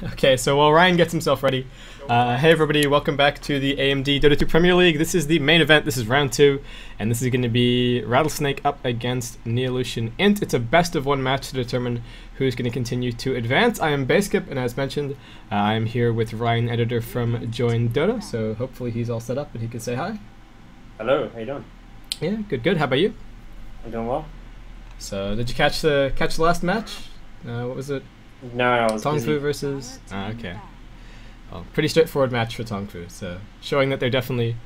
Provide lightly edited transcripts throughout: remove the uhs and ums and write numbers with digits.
Okay, so while Ryan gets himself ready, hey everybody, welcome back to the AMD Dota 2 Premier League. This is the main event, this is round 2, and this is going to be Rattlesnake up against Neolution.INT. It's a best of one match to determine who's going to continue to advance. I am Baseskip, and as mentioned, I am here with Ryan, editor from Join Dota, so hopefully he's all set up and he can say hi. Hello, how you doing? Yeah, good. How about you? I'm doing well. So, did you catch the last match? What was it? No, I was busy. Tongfu versus... okay. Well, pretty straightforward match for Tongfu, so showing that they definitely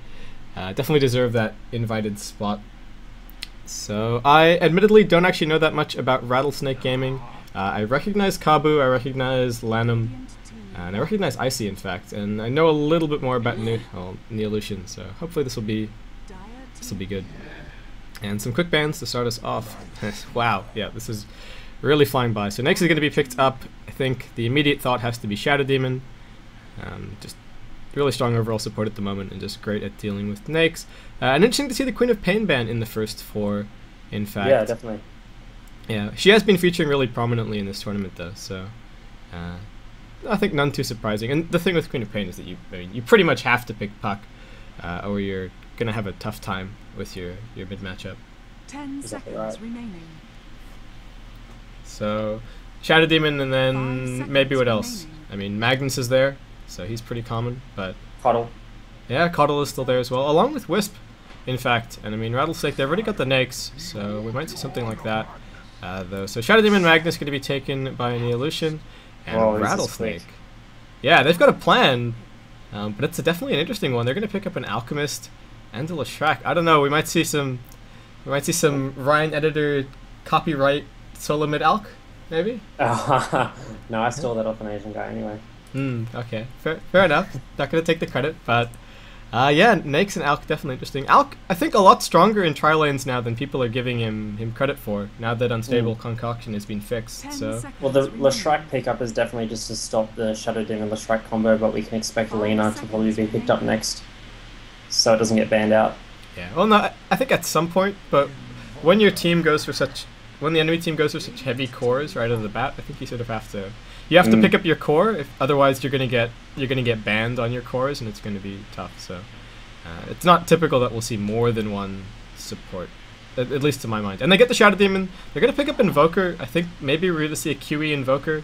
deserve that invited spot. So I admittedly don't actually know that much about Rattlesnake gaming. I recognize Kabu, I recognize Lanham, and I recognize Icy in fact, and I know a little bit more about Neolution, so hopefully this will be good. And some quick bans to start us off. Wow, yeah, this is really flying by. So next is going to be picked up. I think the immediate thought has to be Shadow Demon. Just really strong overall support at the moment and just great at dealing with Nakes. And interesting to see the Queen of Pain ban in the first 4, in fact. Yeah, definitely. Yeah, she has been featuring really prominently in this tournament though, so I think none too surprising. And the thing with Queen of Pain is that you pretty much have to pick Puck or you're going to have a tough time with your mid matchup. 10 seconds remaining. So, Shadow Demon, and then maybe what else? I mean, Magnus is there, so he's pretty common, but... Coddle. Yeah, Coddle is still there as well, along with Wisp, in fact. And I mean, Rattlesnake, they've already got the Nakes, so we might see something like that, though. So, Shadow Demon and Magnus going to be taken by Neolution, and Rattlesnake. Yeah, they've got a plan, but it's definitely an interesting one. They're going to pick up an Alchemist and a Leshrac. I don't know, we might see some Ryan editor copyright solo mid alch, maybe? No, I stole that off an Asian guy anyway. Okay. Fair enough. Not going to take the credit, but yeah, Nakes and alch definitely interesting. Alch, I think, a lot stronger in tri-lanes now than people are giving him credit for, now that Unstable Concoction has been fixed. So. Well, the Leshrac pickup is definitely just to stop the Shadow Demon Leshrac combo, but we can expect Lena to probably be picked up next, so it doesn't get banned out. Yeah, well, no, I think at some point, but when your team goes for when the enemy team goes for such heavy cores right out of the bat, I think you sort of have to pick up your core. Otherwise, you're gonna get banned on your cores, and it's gonna be tough. So it's not typical that we'll see more than one support, at least to my mind. And they get the Shadow Demon. They're gonna pick up Invoker. I think maybe we're gonna see a QE Invoker.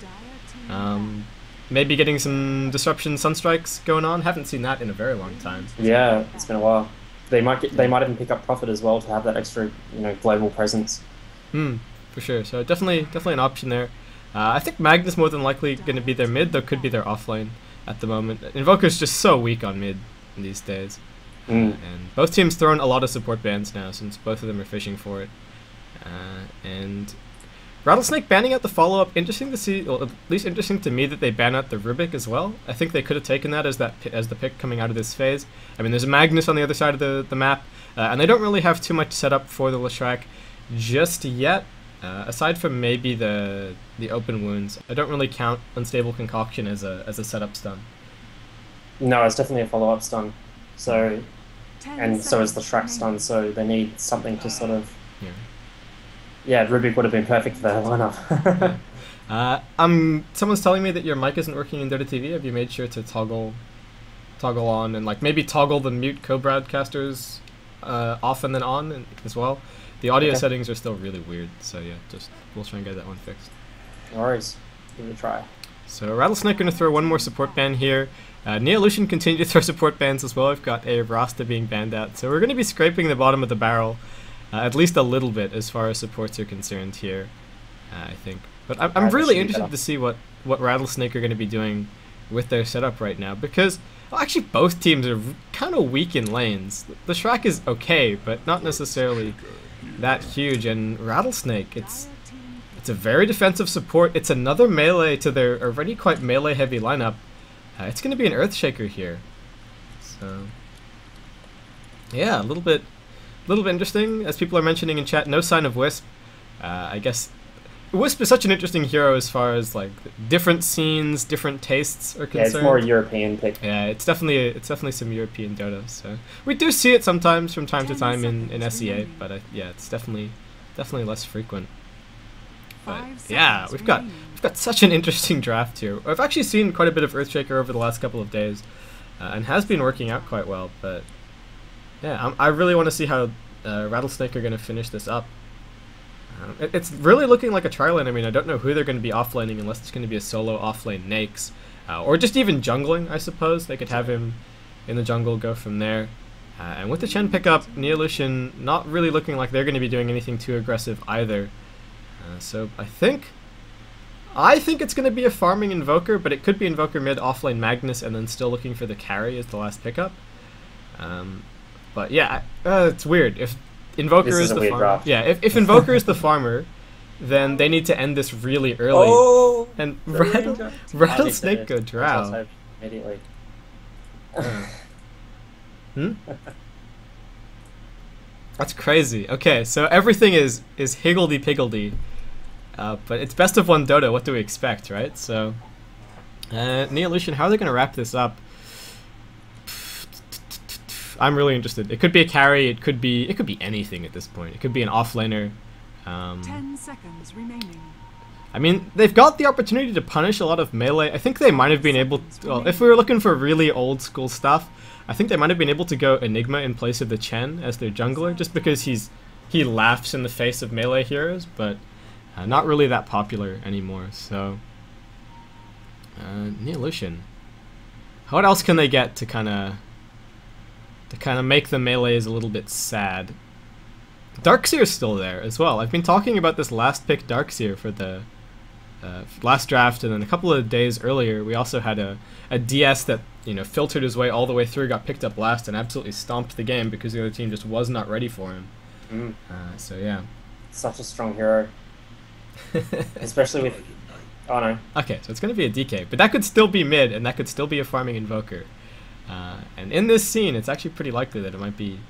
Maybe getting some Disruption Sunstrikes going on. Haven't seen that in a very long time. Yeah, it's been a while. They might even pick up Prophet as well to have that extra global presence. For sure. So definitely an option there. I think Magnus more than likely going to be their mid, though could be their offlane at the moment. Invoker's just so weak on mid these days. And both teams throwing a lot of support bans now since both of them are fishing for it. And Rattlesnake banning out the follow-up, interesting to see, well, at least interesting to me that they ban out the Rubik as well. I think they could have taken that as the pick coming out of this phase. I mean, there's a Magnus on the other side of the map, and they don't really have too much set up for the Leshrac just yet, aside from maybe the open wounds. I don't really count Unstable Concoction as a setup stun. No, it's definitely a follow-up stun. So, and so is the Leshrac stun. So they need something to sort of. Yeah, Rubik would have been perfect for that lineup. Someone's telling me that your mic isn't working in Dota TV. Have you made sure to toggle on and maybe toggle the mute co-broadcasters off and then on as well? The audio settings are still really weird, so yeah, we'll try and get that one fixed. No worries. Give it a try. So Rattlesnake going to throw one more support ban here. Neolution continue to throw support bans as well. I've got a Rasta being banned out, so we're going to be scraping the bottom of the barrel at least a little bit as far as supports are concerned here, I think. But I'm really interested to see what Rattlesnake are going to be doing with their setup right now, because actually both teams are kind of weak in lanes. The Leshrac is okay, but not necessarily that huge, and Rattlesnake, it's a very defensive support. It's another melee to their already quite melee heavy lineup. It's going to be an Earthshaker here, so yeah, a little bit interesting. As people are mentioning in chat, no sign of Wisp. I guess Wisp is such an interesting hero as far as different scenes, different tastes are concerned. Yeah, it's more a European pick. Yeah, it's definitely some European Dota. So we do see it sometimes from time to time in SEA, but yeah, it's definitely less frequent. But yeah, we've got got such an interesting draft here. I've actually seen quite a bit of Earthshaker over the last couple of days, and has been working out quite well. But yeah, I really want to see how Rattlesnake are going to finish this up. It's really looking like a tri-lane. I mean, I don't know who they're going to be offlaning unless it's going to be a solo offlane Nakes, or just even jungling, I suppose. They could have him in the jungle, go from there. And with the Chen pickup, Neolution not really looking like they're going to be doing anything too aggressive either. So I think it's going to be a farming Invoker, but it could be Invoker mid, offlane Magnus, and then still looking for the carry as the last pickup. But yeah, it's weird. If Invoker is the farmer, yeah, if Invoker is the farmer, then they need to end this really early. Oh, and Rattlesnake go drow. Immediately. That's crazy. Okay, so everything is higgledy-piggledy, but it's best of one Dota. What do we expect, right? So, Neolution, how are they going to wrap this up? I'm really interested. It could be a carry. It could be anything at this point. It could be an offlaner. 10 seconds remaining. I mean, they've got the opportunity to punish a lot of melee. I think they might have been able to, well, if we were looking for really old school stuff, I think they might have been able to go Enigma in place of the Chen as their jungler, just because he laughs in the face of melee heroes, but not really that popular anymore. So, Neolution. What else can they get to kind of make the melees a little bit sad? Darkseer's still there as well. I've been talking about this last pick Darkseer for the last draft, and then a couple of days earlier we also had a DS that, you know, filtered his way all the way through, got picked up last, and absolutely stomped the game because the other team just was not ready for him. So yeah. Such a strong hero. Especially with... Oh no. Okay, so it's going to be a DK, but that could still be mid, and that could still be a farming Invoker. And in this scene, it's actually pretty likely that it might be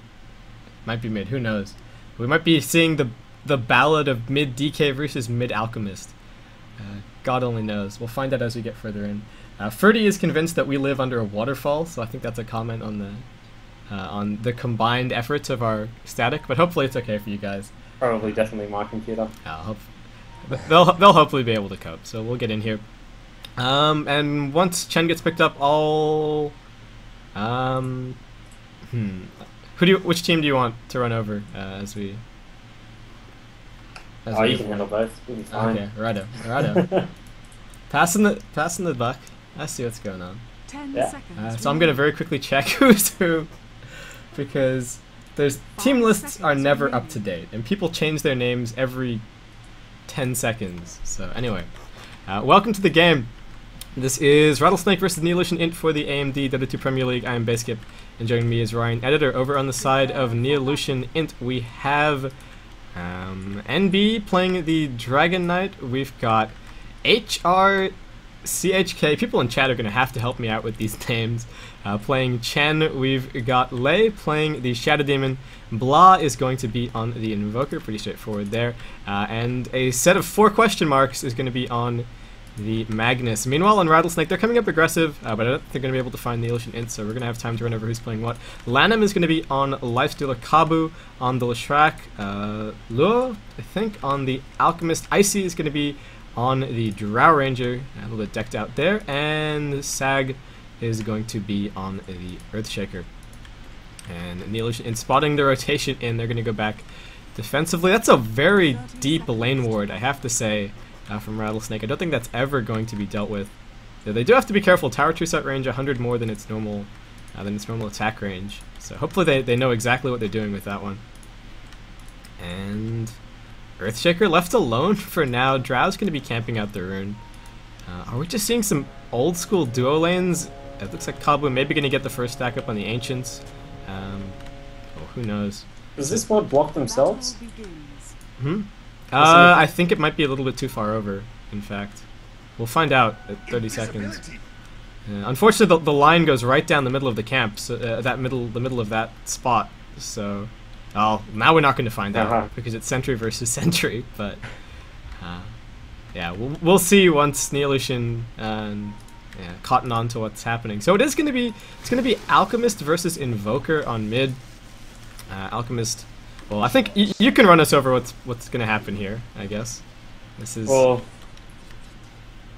mid. Who knows? We might be seeing the ballad of mid DK versus mid Alchemist. God only knows. We'll find out as we get further in. Ferdy is convinced that we live under a waterfall, so I think that's a comment on the combined efforts of our static. But hopefully it's okay for you guys. Probably, definitely my computer. They'll hopefully be able to cope. So we'll get in here. And once Chen gets picked up, I'll which team do you want to run over as we? You can handle both. We'll be fine. Okay, righto. Passing the buck. I see what's going on. 10 seconds. So I'm gonna very quickly check who's who, because team lists are never up to date, and people change their names every 10 seconds. So anyway, welcome to the game. This is Rattlesnake versus Neolution.INT for the AMD Dota 2 Premier League. I am Baseskip, and joining me is Ryan, editor. Over on the side of Neolution.INT, we have NB playing the Dragon Knight. We've got HRCHK. People in chat are going to have to help me out with these names. Playing Chen, we've got Lei playing the Shadow Demon. Blah is going to be on the Invoker, pretty straightforward there. And a set of 4 question marks is going to be on the Magnus. Meanwhile, on Rattlesnake, they're coming up aggressive, but I don't think they're going to be able to find Neolution.INT, so we're going to have time to run over who's playing what. Lanham is going to be on Lifestealer Kabu, on the Leshrac Lure, I think, on the Alchemist. Icy is going to be on the Drow Ranger, a little bit decked out there, and Sag is going to be on the Earthshaker. And Neolution.INT spotting the rotation in, they're going to go back defensively. That's a very deep lane ward, I have to say. From Rattlesnake. I don't think that's ever going to be dealt with. They do have to be careful. Tower true set range 100 more than its normal attack range. So hopefully they know exactly what they're doing with that one. And Earthshaker left alone for now. Drow's going to be camping out the rune. Are we just seeing some old school duo lanes? It looks like Kabu maybe going to get the first stack up on the Ancients. Who knows? Does this mod block themselves? I think it might be a little bit too far over, in fact. We'll find out at 30 seconds. Unfortunately, the line goes right down the middle of the camp, so the middle of that spot. So, now we're not going to find out because it's Sentry versus Sentry. But yeah, we'll see once Neolution cotton on to what's happening. So it's going to be Alchemist versus Invoker on mid. Alchemist. Well, I think you can run us over what's going to happen here, I guess. This is... Well,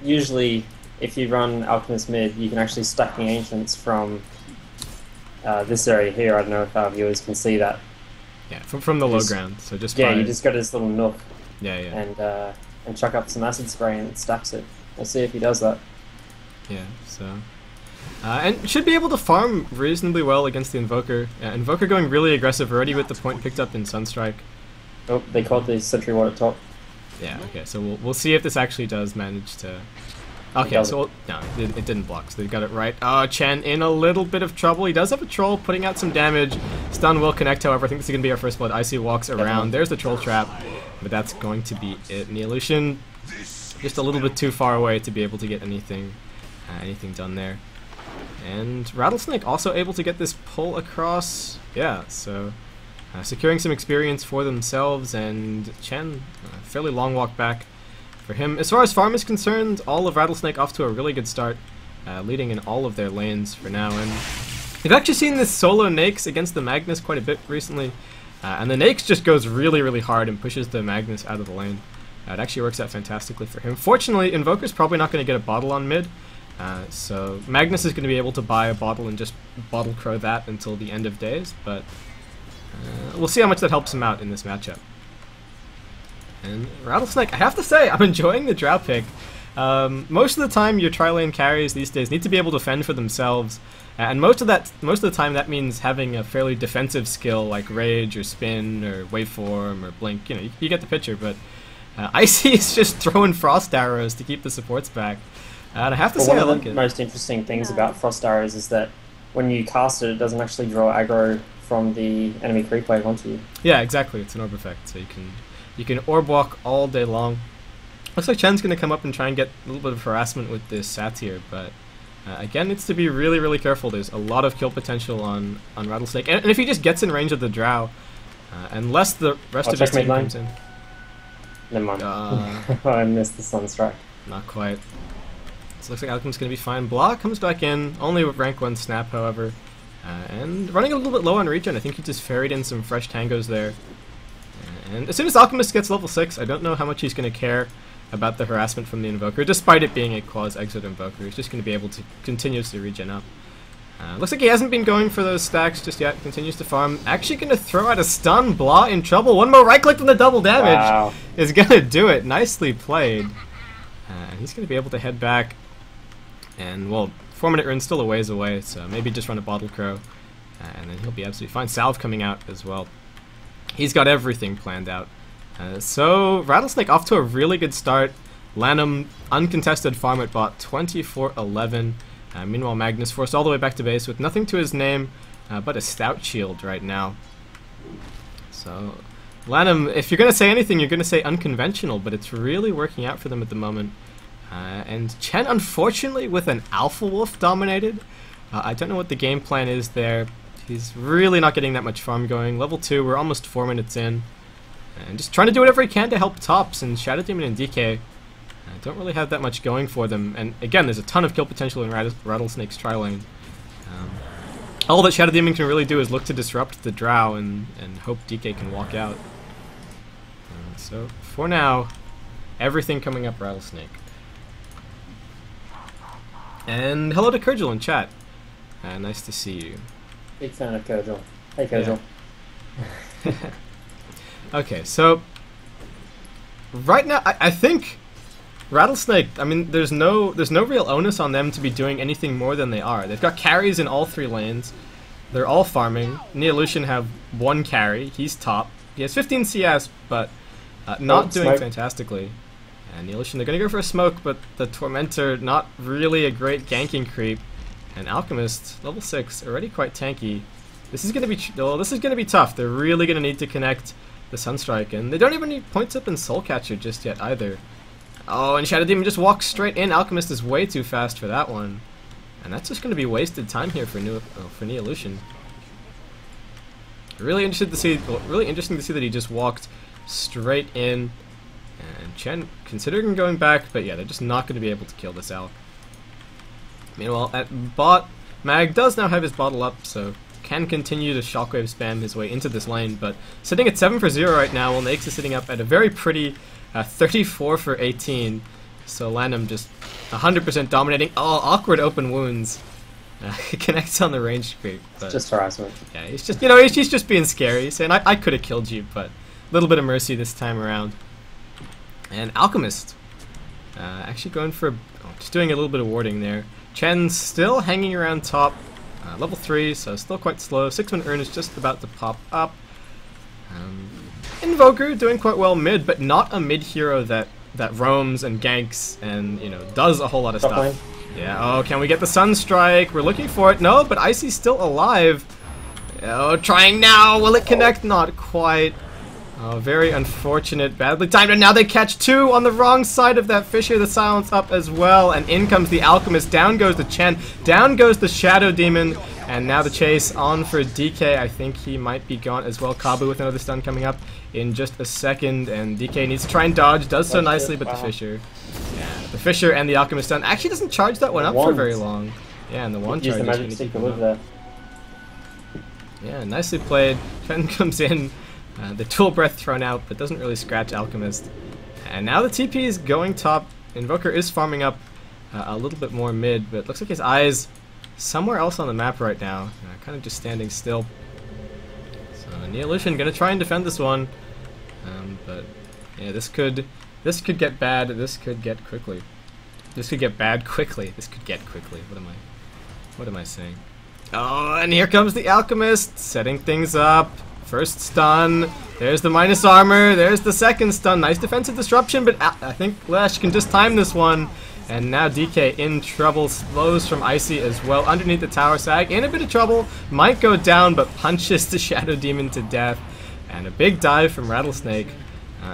usually if you run Alchemist mid, you can actually stack the Ancients from this area here. I don't know if our viewers can see that. Yeah, from the low ground. So just you just go to this little nook. Yeah. And chuck up some acid spray and it stacks it. We'll see if he does that. Yeah. So. And should be able to farm reasonably well against the Invoker. Invoker going really aggressive already with the point picked up in Sunstrike. Oh, they caught the Sentry Ward at top. Yeah, okay, so we'll see if this actually does manage to... Okay, so... No, it didn't block, so they got it right. Oh, Chen in a little bit of trouble. He does have a Troll putting out some damage. Stun will connect, however. I think this is going to be our first blood. Icy walks around. There's the Troll Trap, but that's going to be it. Neolution just a little bit too far away to be able to get anything done there. And Rattlesnake also able to get this pull across. Yeah, so securing some experience for themselves, and Chen, fairly long walk back for him. As far as farm is concerned, all of Rattlesnake off to a really good start, leading in all of their lanes for now. And we've actually seen this solo Nakes against the Magnus quite a bit recently, and the Nakes just goes really, really hard and pushes the Magnus out of the lane. It actually works out fantastically for him. Fortunately, Invoker's probably not going to get a bottle on mid, so Magnus is going to be able to buy a bottle and just bottle crow that until the end of days, but we'll see how much that helps him out in this matchup. And Rattlesnake, I have to say, I'm enjoying the Drow pick. Most of the time, your tri-lane carries these days need to be able to fend for themselves, and most of the time that means having a fairly defensive skill like Rage or Spin or Waveform or Blink. You know, you get the picture, but Icy is just throwing Frost Arrows to keep the supports back. And I have to say, I like it. One of the most interesting things about Frost Arrows is that when you cast it, it doesn't actually draw aggro from the enemy creep wave onto you. Yeah, exactly. It's an orb effect, so you can orb walk all day long. Looks like Chen's going to come up and try and get a little bit of harassment with this Satyr, but again, needs to be really, really careful. There's a lot of kill potential on Rattlesnake, and if he just gets in range of the Drow, unless the rest of his team comes in. Never mind. I missed the Sunstrike. Not quite. So looks like Alchemist's going to be fine. Block comes back in, only with rank 1 snap, however. And running a little bit low on regen. I think he just ferried in some fresh tangos there. And as soon as Alchemist gets level 6, I don't know how much he's going to care about the harassment from the Invoker, despite it being a quasi-exit Invoker. He's just going to be able to continuously regen up. Looks like he hasn't been going for those stacks just yet. Continues to farm. Actually going to throw out a stun. Blah in trouble. One more right click from the double damage is going to do it. Nicely played. He's going to be able to head back. And, well, 4-minute run's still a ways away, so maybe just run a Bottle Crow, and then he'll be absolutely fine. Salve coming out as well. He's got everything planned out. So, Rattlesnake off to a really good start. Lanham, uncontested farm at bot, 24-11. Meanwhile, Magnus forced all the way back to base with nothing to his name but a stout shield right now. So, Lanham, if you're going to say anything, you're going to say unconventional, but it's really working out for them at the moment. And Chen, unfortunately, with an Alpha Wolf dominated. I don't know what the game plan is there. He's really not getting that much farm going. Level 2, we're almost 4 minutes in. And just trying to do whatever he can to help tops, and Shadow Demon and DK don't really have that much going for them. And again, there's a ton of kill potential in Rattlesnake's tri-lane. All that Shadow Demon can really do is look to disrupt the Drow and hope DK can walk out. So, for now, everything coming up Rattlesnake. And hello to Kurgel in chat. Nice to see you. Big fan of Kurgel. Hey Kurgel. Yeah. Okay, so right now I think Rattlesnake, I mean there's no real onus on them to be doing anything more than they are. They've got carries in all 3 lanes. They're all farming. Neolution have 1 carry. He's top. He has 15 CS, but not doing fantastically. And Neolution, they're going to go for a smoke, but the Tormentor, not really a great ganking creep. And Alchemist, level 6, already quite tanky. This is going to be tough. They're really going to need to connect the Sunstrike, and they don't even need points up in Soulcatcher just yet either. Oh, and Shadow Demon just walks straight in. Alchemist is way too fast for that one. And that's just going to be wasted time here for Neolution. Really interesting to see that he just walked straight in. And Chen considering going back, but yeah, they're just not going to be able to kill this Alc. Meanwhile, at bot, Mag does now have his bottle up, so can continue to shockwave spam his way into this lane, but sitting at 7 for 0 right now, while Nakes is sitting up at a very pretty 34 for 18. So Lanham just 100% dominating. Oh, awkward open wounds. It connects on the range creep. But just harassment. Yeah, he's just, you know, he's just being scary. He's saying, I could have killed you, but a little bit of mercy this time around. And Alchemist. Actually going for, just doing a little bit of warding there. Chen's still hanging around top. Level 3, so still quite slow. 6-man Urn is just about to pop up. Invoker doing quite well mid, but not a mid hero that roams and ganks and, you know, does a whole lot of stuff. Lane. Yeah, oh, can we get the Sunstrike? We're looking for it. No, but Icy's still alive. Oh, trying now. Will it connect? Not quite. Oh, very unfortunate. Badly timed. And now they catch 2 on the wrong side of that Fissure. The silence up as well. And in comes the Alchemist. Down goes the Chen. Down goes the Shadow Demon. And now the chase on for DK. I think he might be gone as well. Kabu with another stun coming up in just a second. And DK needs to try and dodge. Does so nicely, but the Fissure. Yeah, the Fissure and the Alchemist stun. Actually doesn't charge that one up for very long. Yeah, and the one charge is going to keep him up. Yeah, nicely played. Chen comes in. The Tool Breath thrown out, but doesn't really scratch Alchemist. And now the TP is going top. Invoker is farming up a little bit more mid, but looks like his eye's somewhere else on the map right now. Kind of just standing still. So Neolution gonna try and defend this one. But yeah, this could get bad. This could get quickly. This could get bad quickly. This could get quickly. What am I saying? Oh, and here comes the Alchemist, setting things up. First stun, there's the minus armor, there's the second stun. Nice defensive disruption, but I think Lesh can just time this one. And now DK in trouble, slows from Icy as well. Underneath the tower, Sag in a bit of trouble, might go down, but punches the Shadow Demon to death. And a big dive from Rattlesnake.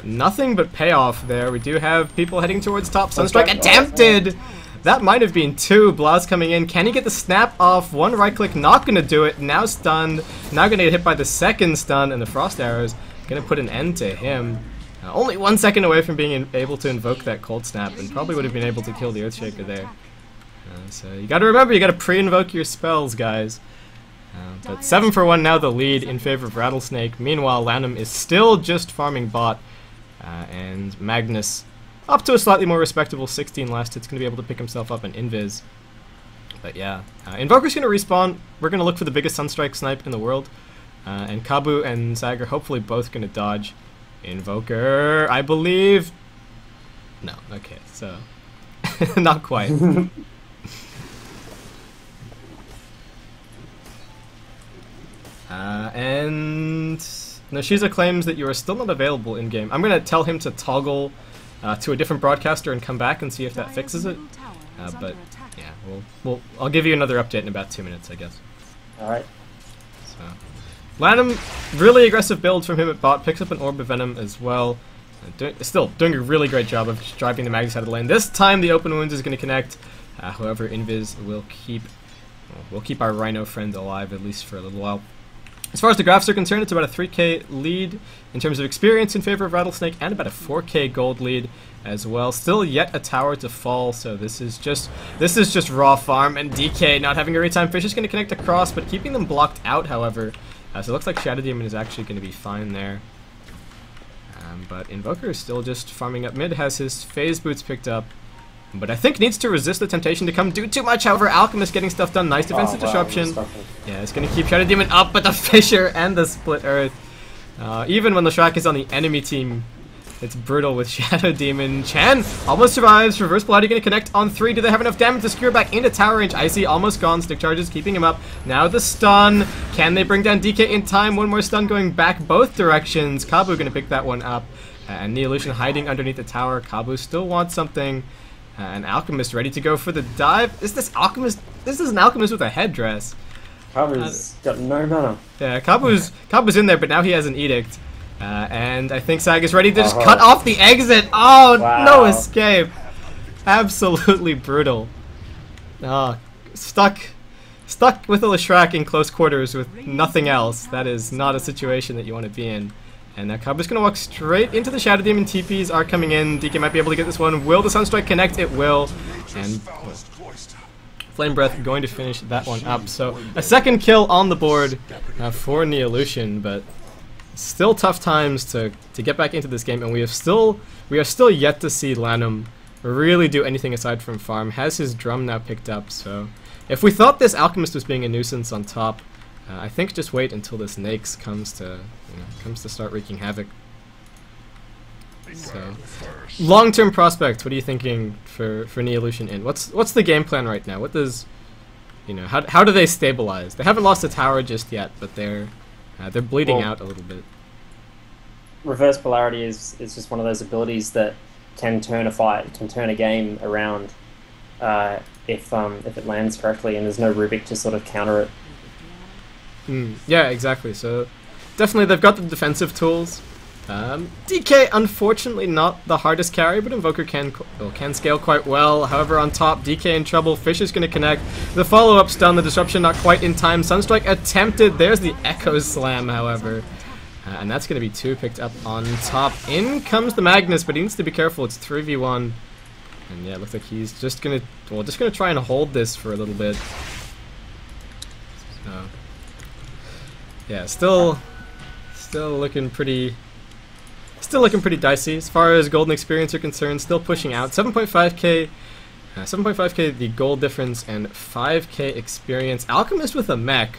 Nothing but payoff there. We do have people heading towards top. Sunstrike attempted! That might have been 2. Blaz coming in. Can he get the snap off? One right click, not going to do it. Now stunned. Now going to get hit by the second stun, and the Frost Arrows going to put an end to him. Only 1 second away from being able to invoke that Cold Snap, and probably would have been able to kill the Earthshaker there. So you got to remember, you got to pre-invoke your spells, guys. But 7 for 1 now the lead in favor of Rattlesnake. Meanwhile, Lanham is still just farming bot, and Magnus up to a slightly more respectable 16 last hits, going to be able to pick himself up an invis. But yeah, Invoker's going to respawn. We're going to look for the biggest Sunstrike snipe in the world. And Kabu and Zag are hopefully both going to dodge. Invoker, I believe. No, okay, so not quite. And Noshiza claims that you are still not available in game. I'm going to tell him to toggle to a different broadcaster and come back and see if that fixes it. But yeah, I'll give you another update in about 2 minutes, I guess. All right. So, Lanham, really aggressive build from him at bot. Picks up an Orb of Venom as well. Still doing a really great job of driving the Magus out of the lane. This time the open wounds is going to connect. However, Invis will keep our Rhino friend alive at least for a little while. As far as the graphs are concerned, it's about a 3k lead in terms of experience in favor of Rattlesnake, and about a 4k gold lead as well. Still yet a tower to fall, so this is just raw farm, and DK not having a great time. Fish is going to connect across, but keeping them blocked out, however. So it looks like Shadow Demon is actually going to be fine there. But Invoker is still just farming up mid, has his phase boots picked up. But I think needs to resist the temptation to come do too much. However, Alchemist getting stuff done. Nice defensive disruption. Yeah, it's going to keep Shadow Demon up, but the Fissure and the Split Earth. Even when the Shrek is on the enemy team, it's brutal with Shadow Demon. Chan almost survives. Reverse Bloody going to connect on 3. Do they have enough damage to secure back into tower range? Icy almost gone. Stick charges keeping him up. Now the stun. Can they bring down DK in time? One more stun going back both directions. Kabu going to pick that one up. And Neolution hiding underneath the tower. Kabu still wants something. An Alchemist ready to go for the dive. Is this Alchemist? This is an Alchemist with a headdress. Kabu's got no mana. Yeah, Kabu's in there, but now he has an Edict. And I think Sag is ready to just cut off the exit. Oh, wow. No escape. Absolutely brutal. Stuck with a Leshrac in close quarters with nothing else. That is not a situation that you want to be in. And now Kabu's going to walk straight into the Shadow Demon. TPs are coming in. DK might be able to get this one. Will the Sunstrike connect? It will. And Flame Breath going to finish that one up. So a second kill on the board for Neolution, but still tough times to get back into this game. And we are still yet to see Lanham really do anything aside from farm. Has his drum now picked up, so if we thought this Alchemist was being a nuisance on top, I think just wait until this Nakes comes to start wreaking havoc. So, long-term prospect. What are you thinking for Neolution.INT? What's the game plan right now? What does how do they stabilize? They haven't lost a tower just yet, but they're bleeding out a little bit. Reverse polarity is just one of those abilities that can turn a fight, can turn a game around if it lands correctly, and there's no Rubik to sort of counter it. Yeah, exactly. So definitely they've got the defensive tools. DK unfortunately not the hardest carry, but Invoker can scale quite well. However, on top, DK in trouble. Fish is going to connect. The follow-up stun, the disruption not quite in time. Sunstrike attempted. There's the Echo Slam, however. And that's going to be 2 picked up on top. In comes the Magnus, but he needs to be careful. It's 3v1. And yeah, it looks like he's just going to try and hold this for a little bit. So, yeah, still looking pretty dicey as far as golden experience are concerned. Still pushing out 7.5k, 7.5k the gold difference and 5k experience. Alchemist with a mech.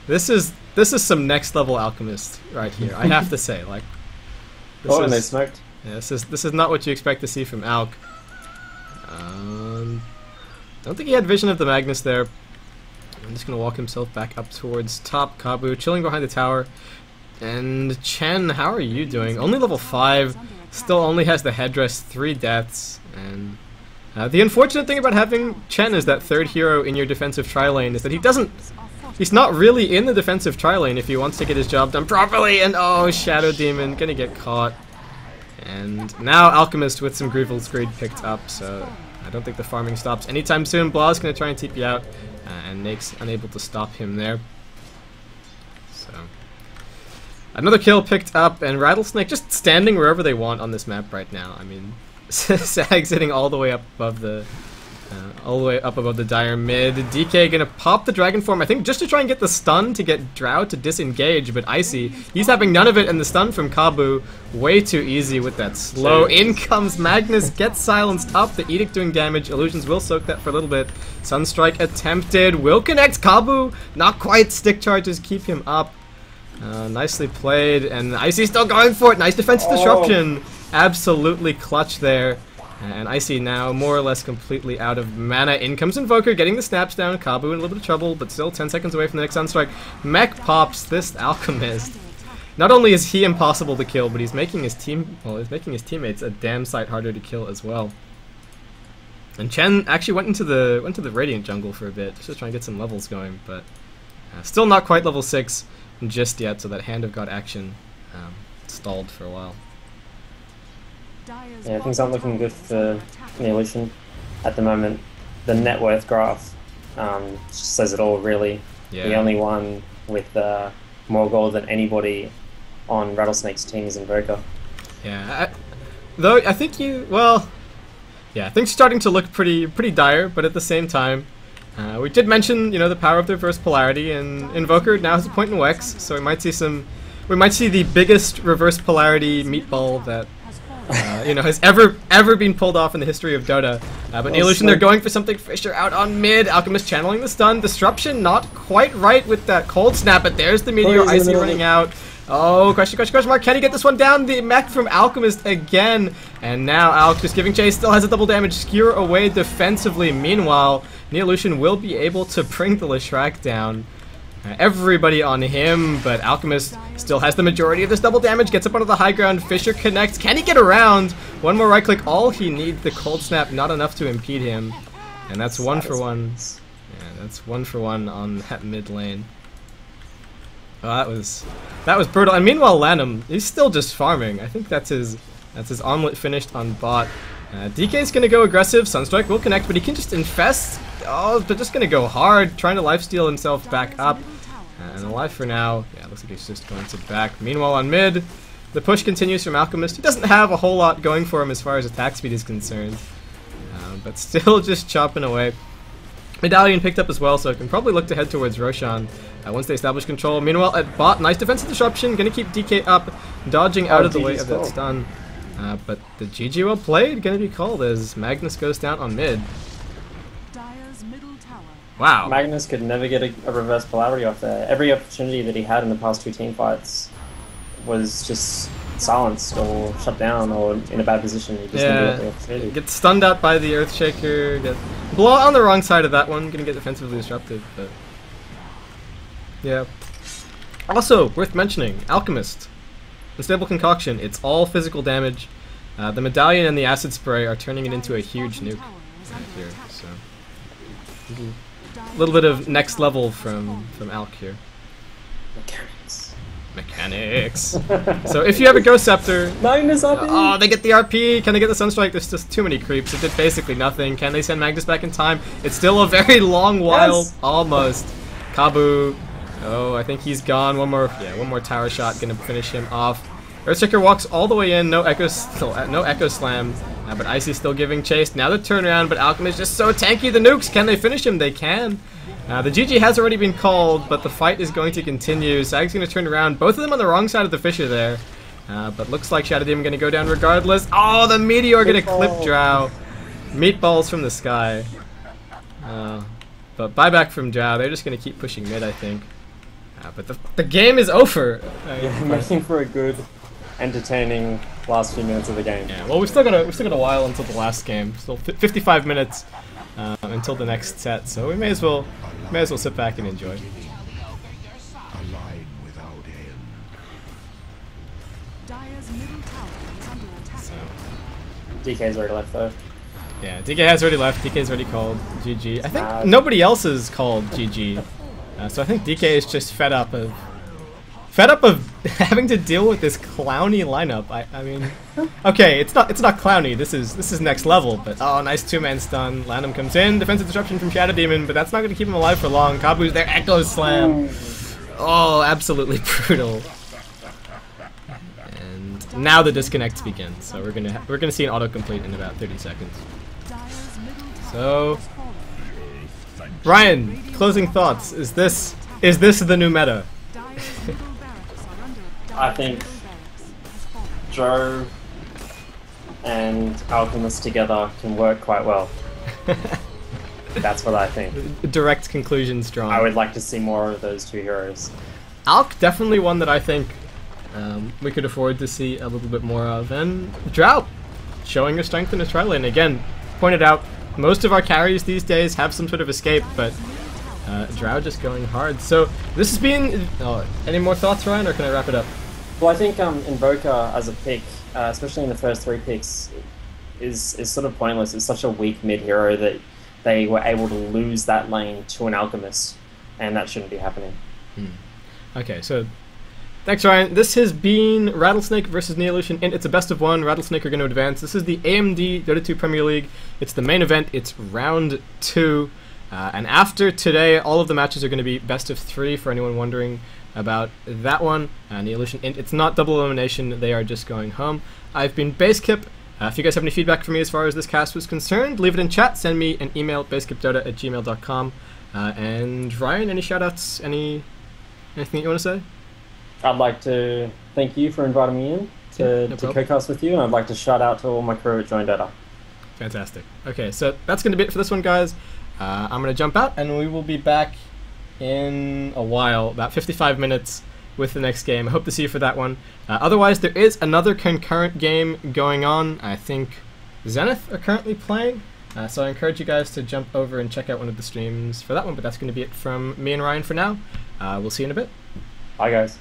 This is some next level Alchemist right here. I have to say, like, and they smoked. Yeah, this is not what you expect to see from Alk. Don't think he had vision of the Magnus there. I'm just gonna walk himself back up towards top. Kabu chilling behind the tower. And Chen, how are you doing? Only level 5, still only has the headdress, 3 deaths, and the unfortunate thing about having Chen as that third hero in your defensive tri-lane is that he's not really in the defensive tri-lane if he wants to get his job done properly, and oh, Shadow Demon, gonna get caught. And now Alchemist with some Grievel's Greed picked up, so I don't think the farming stops anytime soon. Blah's gonna try and TP out, and Nake's unable to stop him there. So another kill picked up, and Rattlesnake just standing wherever they want on this map right now. I mean, Sag sitting all the way up above the dire mid. DK gonna pop the dragon form, I think, just to try and get the stun to get Drow to disengage, but Icy, he's having none of it, and the stun from Kabu, way too easy with that slow. In comes Magnus, gets silenced up, the Edict doing damage. Illusions will soak that for a little bit. Sunstrike attempted, will connect. Kabu, not quite. Stick charges keep him up. Nicely played, and Icy still going for it. Nice defensive disruption. Absolutely clutch there. And Icy now more or less completely out of mana. In comes Invoker, getting the snaps down. Kabu in a little bit of trouble, but still 10 seconds away from the next Sunstrike. Mech pops this Alchemist. Not only is he impossible to kill, but he's making his teammates a damn sight harder to kill as well. And Chen actually went into the Radiant jungle for a bit, just to try and get some levels going, but still not quite level 6 just yet, so that Hand of God action stalled for a while. Yeah, things aren't looking good for Neolution at the moment. The net worth graph just says it all, really. Yeah. The only one with more gold than anybody on Rattlesnake's team is Invoker. Yeah, though I think things starting to look pretty dire, but at the same time, we did mention the power of the reverse polarity, and Invoker now has a point in Wex, so we might see the biggest reverse polarity meatball that has ever been pulled off in the history of Dota. But Neolution, they're going for something. Fisher out on mid. Alchemist channeling the stun. Disruption not quite right with that cold snap, but there's the meteor. Icy running out. Oh, question mark. Can he get this one down? The mech from Alchemist again. And now Alk just giving chase. Still has a double damage. Skewer away defensively. Meanwhile, Neolution will be able to bring the Leshrac down. Everybody on him, but Alchemist still has the majority of this double damage, gets up onto the high ground. Fisher connects. Can he get around? One more right click, all he needs. The cold snap, not enough to impede him. And that's 1 for 1. Yeah, that's 1 for 1 on that mid lane. Oh, that was brutal. And meanwhile, Lanham, he's still just farming. I think that's his omelet finished on bot. DK's gonna go aggressive. Sunstrike will connect, but he can just infest. Oh, they're just gonna go hard, trying to lifesteal himself back up. And alive for now. Yeah, looks like he's just going to back. Meanwhile, on mid, the push continues from Alchemist. He doesn't have a whole lot going for him as far as attack speed is concerned, but still just chopping away. Medallion picked up as well, so it can probably look to head towards Roshan once they establish control. Meanwhile, at bot, nice defensive disruption, gonna keep DK up, dodging out of the way of that stun. But the GG well played going to be called as Magnus goes down on mid. Dire's middle tower. Wow. Magnus could never get a reverse polarity off there. Every opportunity that he had in the past 2 team fights was just silenced or shut down or in a bad position. He just didn't get the opportunity. Gets stunned out by the Earthshaker. Get blow on the wrong side of that one. Gonna get defensively disrupted, but yeah. Also worth mentioning, Alchemist. Unstable Concoction. It's all physical damage. The medallion and the acid spray are turning it into a huge nuke right here. So a little bit of next level from Alk here. Mechanics. So if you have a Ghost Scepter, Magnus RP! Oh, they get the RP. Can they get the Sunstrike? There's just too many creeps. It did basically nothing. Can they send Magnus back in time? It's still a very long while. Yes. Almost. Kabu. Oh, I think he's gone. One more tower shot gonna finish him off. Earthshaker walks all the way in. No Echo Slam. But Icy's still giving chase. Now the turnaround, but Alchemist just so tanky. The nukes. Can they finish him? They can. The GG has already been called, but the fight is going to continue. Sag's going to turn around. Both of them on the wrong side of the fissure there. But looks like Shadow Demon going to go down regardless. Oh, the Meteor going to clip Drow. Meatballs from the sky. But buyback from Drow. They're just going to keep pushing mid, I think. But the game is over. Yeah, waiting for a good, entertaining last few minutes of the game. Yeah, well, we've still got a while until the last game. Still 55 minutes until the next set, so we may as well sit back and enjoy. So, DK's already left though. yeah, DK has already left. DK's already called GG. I think nobody else is called GG. So I think DK is just fed up of having to deal with this clowny lineup. I mean, okay, it's not clowny. This is next level. But oh, nice 2-man stun. Lanham comes in, defensive disruption from Shadow Demon, but that's not going to keep him alive for long. Kabu's there, Echo Slam. Oh, absolutely brutal. And now the disconnect begins. So we're gonna see an autocomplete in about 30 seconds. So, Brian, closing thoughts. Is this the new meta? I think Joe and Alchemist together can work quite well. That's what I think. Direct conclusions drawn. I would like to see more of those two heroes. Alk, definitely one that I think we could afford to see a little bit more of. And Drow, showing her strength in his tri lane. Again, pointed out, most of our carries these days have some sort of escape, but Drow just going hard. So this has been... any more thoughts, Ryan, or can I wrap it up? Well, I think Invoker as a pick, especially in the first 3 picks, is sort of pointless. It's such a weak mid hero that they were able to lose that lane to an Alchemist, and that shouldn't be happening. Okay, so thanks, Ryan. This has been Rattlesnake versus Neolution.INT. It's a best of 1. Rattlesnake are going to advance. This is the AMD Dota 2 Premier League. It's the main event. It's round 2. And after today, all of the matches are going to be best of 3 for anyone wondering about that one. Neolution.INT, it's not double elimination. They are just going home. I've been Basekip. If you guys have any feedback for me as far as this cast was concerned, leave it in chat. Send me an email, basekipdota@gmail.com. And Ryan, any shoutouts? Anything that you want to say? I'd like to thank you for inviting me in to co-cast with you, and I'd like to shout out to all my crew at Join Dota. Fantastic. Okay, so that's going to be it for this one, guys. I'm going to jump out, and we will be back in a while, about 55 minutes with the next game. I hope to see you for that one. Otherwise, there is another concurrent game going on. I think Zenith are currently playing, so I encourage you guys to jump over and check out one of the streams for that one, but that's going to be it from me and Ryan for now. We'll see you in a bit. Bye, guys.